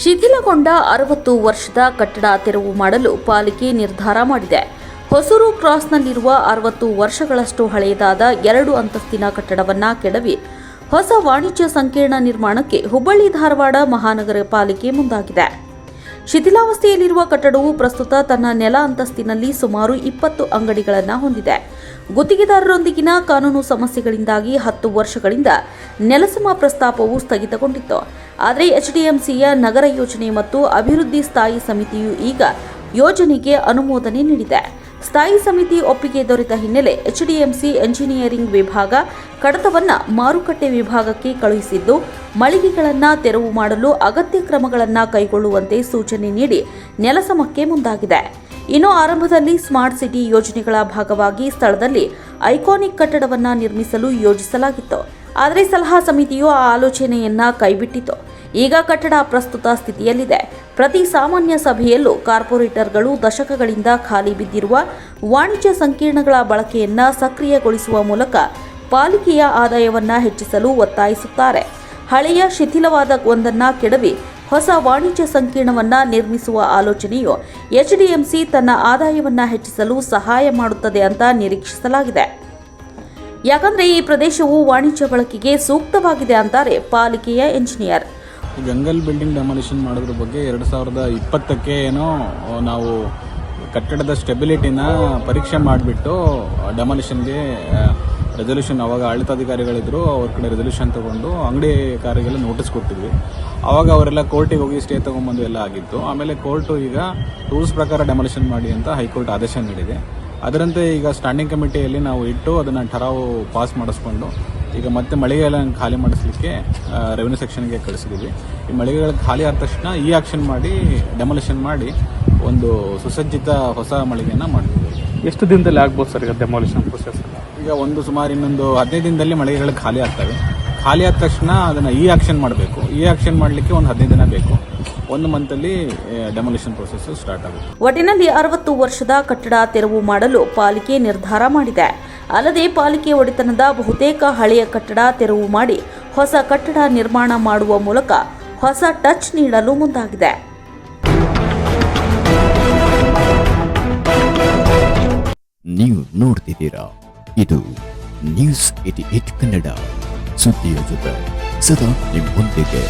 ಶಿಥಿಲಗೊಂಡ 60 ವರ್ಷದ ಕಟ್ಟಡ ತೆರವು ಮಾಡಲು ಪಾಲಿಕೆ ನಿರ್ಧಾರ ಮಾಡಿದೆ. ಹೊಸೂರು ಕ್ರಾಸ್ನಲ್ಲಿರುವ 60 ವರ್ಷಗಳಷ್ಟು ಹಳೆಯದಾದ 2 ಅಂತಸ್ತಿನ ಕಟ್ಟಡವನ್ನು ಕೆಡವಿ ಹೊಸ ವಾಣಿಜ್ಯ ಸಂಕೀರ್ಣ ನಿರ್ಮಾಣಕ್ಕೆ ಹುಬ್ಬಳ್ಳಿ ಧಾರವಾಡ ಮಹಾನಗರ ಪಾಲಿಕೆ ಮುಂದಾಗಿದೆ. ಶಿಥಿಲಾವಸ್ಥೆಯಲ್ಲಿರುವ ಕಟ್ಟಡವು ಪ್ರಸ್ತುತ ತನ್ನ ನೆಲ ಅಂತಸ್ತಿನಲ್ಲಿ ಸುಮಾರು 20 ಅಂಗಡಿಗಳನ್ನು ಹೊಂದಿದೆ. ಗುತ್ತಿಗೆದಾರರೊಂದಿಗಿನ ಕಾನೂನು ಸಮಸ್ಯೆಗಳಿಂದಾಗಿ 10 ವರ್ಷಗಳಿಂದ ನೆಲಸಮ ಪ್ರಸ್ತಾಪವು ಸ್ಥಗಿತಗೊಂಡಿತ್ತು. ಆದರೆ ಎಚ್ಡಿಎಂಸಿಯ ನಗರ ಯೋಜನೆ ಮತ್ತು ಅಭಿವೃದ್ಧಿ ಸ್ಥಾಯಿ ಸಮಿತಿಯು ಈಗ ಯೋಜನೆಗೆ ಅನುಮೋದನೆ ನೀಡಿದೆ. ಸ್ಥಾಯಿ ಸಮಿತಿ ಒಪ್ಪಿಗೆ ದೊರೆತ ಹಿನ್ನೆಲೆ ಎಚ್ಡಿಎಂಸಿ ಎಂಜಿನಿಯರಿಂಗ್ ವಿಭಾಗ ಕಡತವನ್ನು ಮಾರುಕಟ್ಟೆ ವಿಭಾಗಕ್ಕೆ ಕಳುಹಿಸಿದ್ದು, ಮಳಿಗೆಗಳನ್ನು ತೆರವು ಮಾಡಲು ಅಗತ್ಯ ಕ್ರಮಗಳನ್ನು ಕೈಗೊಳ್ಳುವಂತೆ ಸೂಚನೆ ನೀಡಿ ನೆಲಸಮಕ್ಕೆ ಮುಂದಾಗಿದೆ. ಇನ್ನು ಆರಂಭದಲ್ಲಿ ಸ್ಮಾರ್ಟ್ ಸಿಟಿ ಯೋಜನೆಗಳ ಭಾಗವಾಗಿ ಸ್ಥಳದಲ್ಲಿ ಐಕಾನಿಕ್ ಕಟ್ಟಡವನ್ನು ನಿರ್ಮಿಸಲು ಯೋಜಿಸಲಾಗಿತ್ತು. ಆದರೆ ಸಲಹಾ ಸಮಿತಿಯು ಆ ಆಲೋಚನೆಯನ್ನ ಕೈಬಿಟ್ಟಿತು. ಈಗ ಕಟ್ಟಡ ಪ್ರಸ್ತುತ ಸ್ಥಿತಿಯಲ್ಲಿದೆ. ಪ್ರತಿ ಸಾಮಾನ್ಯ ಸಭೆಯಲ್ಲೂ ಕಾರ್ಪೊರೇಟರ್ಗಳು ದಶಕಗಳಿಂದ ಖಾಲಿ ಬಿದ್ದಿರುವ ವಾಣಿಜ್ಯ ಸಂಕೀರ್ಣಗಳ ಬಳಕೆಯನ್ನು ಸಕ್ರಿಯಗೊಳಿಸುವ ಮೂಲಕ ಪಾಲಿಕೆಯ ಆದಾಯವನ್ನು ಹೆಚ್ಚಿಸಲು ಒತ್ತಾಯಿಸುತ್ತಾರೆ. ಹಳೆಯ ಶಿಥಿಲವಾದ ಒಂದನ್ನು ಕೆಡವಿ ಹೊಸ ವಾಣಿಜ್ಯ ಸಂಕೀರ್ಣವನ್ನು ನಿರ್ಮಿಸುವ ಆಲೋಚನೆಯು ಎಚ್ಡಿಎಂಸಿ ತನ್ನ ಆದಾಯವನ್ನು ಹೆಚ್ಚಿಸಲು ಸಹಾಯ ಮಾಡುತ್ತದೆ ಅಂತ ನಿರೀಕ್ಷಿಸಲಾಗಿದೆ. ಯಾಕಂದ್ರೆ ಈ ಪ್ರದೇಶವು ವಾಣಿಜ್ಯ ಬಳಕೆಗೆ ಸೂಕ್ತವಾಗಿದೆ ಅಂತಾರೆ ಪಾಲಿಕೆಯ ಎಂಜಿನಿಯರ್. ಗಂಗಲ್ ಬಿಲ್ಡಿಂಗ್ ಡೆಮಾಲಿಷನ್ ಮಾಡೋದ್ರ ಬಗ್ಗೆ 2020ಕ್ಕೆ ಏನೋ ನಾವು ಕಟ್ಟಡದ ಸ್ಟೆಬಿಲಿಟಿನ ಪರೀಕ್ಷೆ ಮಾಡಿಬಿಟ್ಟು ಡೆಮಾಲಿಷನ್ಗೆ ರೆಸಲ್ಯೂಷನ್, ಅವಾಗ ಆಡಳಿತಾಧಿಕಾರಿಗಳಿದ್ರು, ಅವ್ರ ಕಡೆ ರೆಸಲ್ಯೂಷನ್ ತಗೊಂಡು ಅಂಗಡಿಕಾರರಿಗೆಲ್ಲ ನೋಟಿಸ್ ಕೊಟ್ಟಿದ್ವಿ. ಅವಾಗ ಅವರೆಲ್ಲ ಕೋರ್ಟಿಗೆ ಹೋಗಿ ಸ್ಟೇ ತೊಗೊಂಬಂದು ಎಲ್ಲ ಆಗಿತ್ತು. ಆಮೇಲೆ ಕೋರ್ಟು ಈಗ ರೂಲ್ಸ್ ಪ್ರಕಾರ ಡೆಮಾಲಿಷನ್ ಮಾಡಿ ಅಂತ ಹೈಕೋರ್ಟ್ ಆದೇಶ ನೀಡಿದೆ. ಅದರಂತೆ ಈಗ ಸ್ಟ್ಯಾಂಡಿಂಗ್ ಕಮಿಟಿಯಲ್ಲಿ ನಾವು ಇಟ್ಟು ಅದನ್ನು ಠರಾವು ಪಾಸ್ ಮಾಡಿಸ್ಕೊಂಡು ಈಗ ಮತ್ತೆ ಮಳಿಗೆಲ್ಲ ಖಾಲಿ ಮಾಡಿಸ್ಲಿಕ್ಕೆ ರೆವಿನ್ಯೂ ಸೆಕ್ಷನ್ಗೆ ಕಳಿಸಿದ್ದೀವಿ. ಈ ಮಳಿಗೆಗಳು ಖಾಲಿ ಆದ ತಕ್ಷಣ ಈ ಆಕ್ಷನ್ ಮಾಡಿ ಡೆಮಾಲಿಷನ್ ಮಾಡಿ ಒಂದು ಸುಸಜ್ಜಿತ ಹೊಸ ಮಳಿಗೆಯನ್ನು ಮಾಡ್ತೀವಿ. ಎಷ್ಟು ದಿನದಲ್ಲಿ ಆಗ್ಬೋದು ಸರ್ ಈಗ ಡೆಮಾಲಿಷನ್ ಪ್ರೊಸೆಸ್? ಈಗ ಸುಮಾರು ಇನ್ನೊಂದು 15 ದಿನದಲ್ಲಿ ಮಳಿಗೆಗಳು ಖಾಲಿ ಆಗ್ತವೆ. ಖಾಲಿ ಆದ ತಕ್ಷಣ ಅದನ್ನು ಈ ಆಕ್ಷನ್ ಮಾಡಬೇಕು. ಈ ಆಕ್ಷನ್ ಮಾಡಲಿಕ್ಕೆ ಒಂದು 15 ದಿನ ಬೇಕು. 1 ಮಂತಲ್ಲಿ ಡೆಮಾಲಿಷನ್ ಪ್ರೊಸೆಸ್ ಸ್ಟಾರ್ಟ್ ಆಗುತ್ತೆ. ಒಟ್ಟಿನಲ್ಲಿ 60 ವರ್ಷದ ಕಟ್ಟಡ ತೆರವು ಮಾಡಲು ಪಾಲಿಕೆ ನಿರ್ಧಾರ ಮಾಡಿದೆ. ಅಲ್ಲದೆ ಪಾಲಿಕೆ ಒಡೆತನದ ಬಹುತೇಕ ಹಳೆಯ ಕಟ್ಟಡ ತೆರವು ಮಾಡಿ ಹೊಸ ಕಟ್ಟಡ ನಿರ್ಮಾಣ ಮಾಡುವ ಮೂಲಕ ಹೊಸ ಟಚ್ ನೀಡಲು ಮುಂದಾಗಿದೆ. ನೀವು ನೋಡ್ತಿದ್ದೀರಾ, ಇದು ನ್ಯೂಸ್ 88 ಕನ್ನಡ, ಸುದ್ದಿಯ ಜೊತೆ ಸದಾ ನಿಮ್ಮೊಂದಿಗೆ.